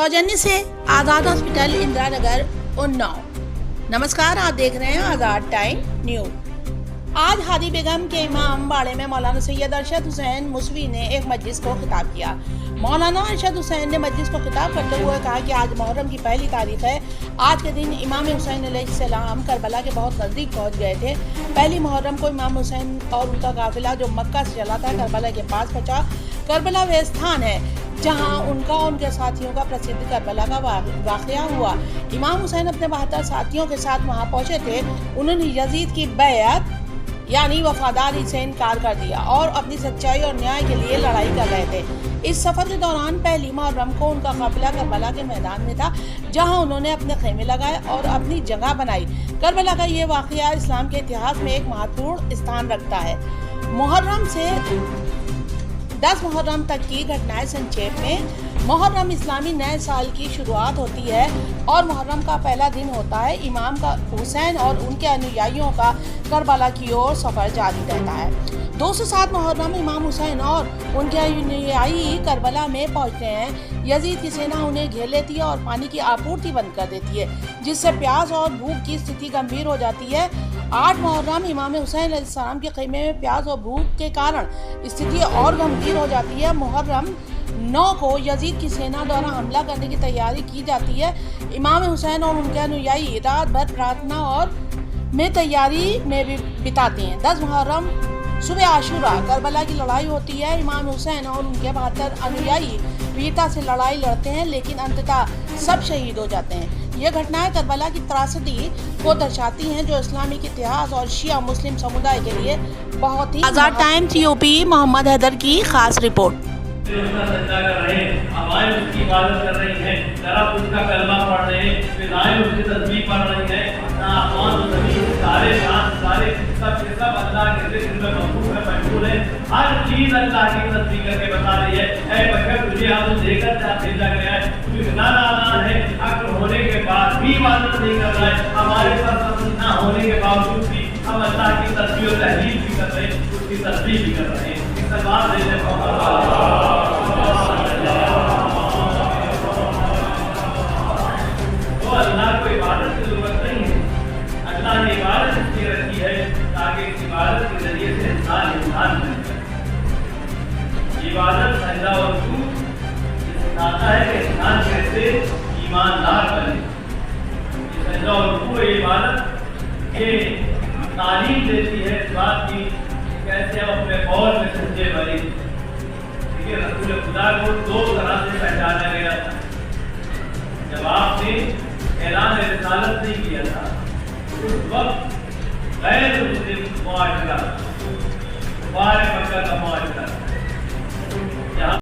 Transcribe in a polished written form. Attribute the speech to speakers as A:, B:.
A: सौजन्य से आज़ाद हॉस्पिटल इंदिरा नगर उन्नाव। नमस्कार, आप देख रहे हैं आज़ाद टाइम न्यूज। आज हादी बेगम के इमाम बाड़े में मौलाना सैयद अरशद हुसैन मुसवी ने एक मजलिस को खिताब किया। मौलाना अरशद हुसैन ने मजलिस को खिताब करते हुए कहा कि आज मुहर्रम की पहली तारीख है। आज के दिन इमाम हुसैन अलैहिस्सलाम करबला के बहुत नज़दीक पहुंच गए थे। पहली मुहर्रम को इमाम हुसैन और उनका काफिला जो मक्का से चला था करबला के पास पहुंचा। करबला वह स्थान है जहां उनका और उनके साथियों का प्रसिद्ध करबला का वाक़या हुआ। इमाम हुसैन अपने 72 साथियों के साथ वहां पहुंचे थे। उन्होंने यजीद की बैअत यानी वफादारी से इनकार कर दिया और अपनी सच्चाई और न्याय के लिए लड़ाई कर रहे थे। इस सफ़र के दौरान पहली मुहर्रम को उनका काफिला करबला के मैदान में था, जहां उन्होंने अपने खेमे लगाए और अपनी जगह बनाई। करबला का ये वाक़या इस्लाम के इतिहास में एक महत्वपूर्ण स्थान रखता है। मुहर्रम से 10 मुहर्रम तक की घटनाएं संक्षेप में। मुहर्रम इस्लामी नए साल की शुरुआत होती है और मुहर्रम का पहला दिन होता है। इमाम का हुसैन और उनके अनुयायियों का करबला की ओर सफ़र जारी रहता है। 207 मुहर्रम इमाम हुसैन और उनके अनुयायी करबला में पहुंचते हैं। यजीद की सेना उन्हें घेर लेती है और पानी की आपूर्ति बंद कर देती है, जिससे प्यास और भूख की स्थिति गंभीर हो जाती है। 8 मुहर्रम इमाम हुसैन अलैहिस्सलाम के ख़ैमे में प्यास और भूख के कारण स्थिति और गंभीर हो जाती है। मुहर्रम 9 को यजीद की सेना द्वारा हमला करने की तैयारी की जाती है। इमाम हुसैन और उनके अनुयायी रात भर प्रार्थना और में तैयारी में भी बिताते हैं। 10 मुहर्रम सुबह आशूरा करबला की लड़ाई होती है। इमाम हुसैन और उनके 72 अनुयायी वीरता से लड़ाई लड़ते हैं, लेकिन अंततः सब शहीद हो जाते हैं। ये घटनाएं करबला की त्रासदी को दर्शाती हैं, जो इस्लामिक इतिहास और शिया मुस्लिम समुदाय के लिए बहुत ही। आज़ाद टाइम्स यूपी मोहम्मद हैदर की खास रिपोर्ट।
B: उसका सजदा कर रहे हैं, हवाएं उसकी इबादत कर रही हैं, तरफ उसका कलमा पढ़ रहे हैं, फिजाएं उसकी तस्बीह पढ़ रही हैं। आसमान और ज़मीन सारे चाँद सारे सब अल्लाह के ज़िक्र में मशगूल है, मशगूल है। हर चीज़ अल्लाह की तस्बीह करके बता रही है। ऐ बकर, तुझे हम देकर भेजा गया है, तू इतना नादान है, अक्ल होने के बाद भी इबादत नहीं कर रहा है। हमारे पास ना होने के बावजूद भी हम अल्लाह की तस्बीह और तहलील भी कर रहे हैं, उसकी तस्बीह भी कर रहे हैं। इससे बात देने अल्लाह को इबादत की जरूरत नहीं है। अल्लाह ने इबादत इसलिए रखी है ताकि इस इबादत के जरिए से इंसान बन जाए। इबादत सजदा और रुकू सिखाता है कि इंसान कैसे ईमानदार बने। सजदा और रुकू इबादत के तालीम देती है इस बात की कैसे हम अपने कौल में सच्चे बने। देखिए, रसूल खुदा को 2 तरह से पहचाना गया था। जब आपने ऐलान रिसालत नहीं किया था, उस वक्त गैर मुस्लिम मुआशरा, कुफार मक्का का मुआशरा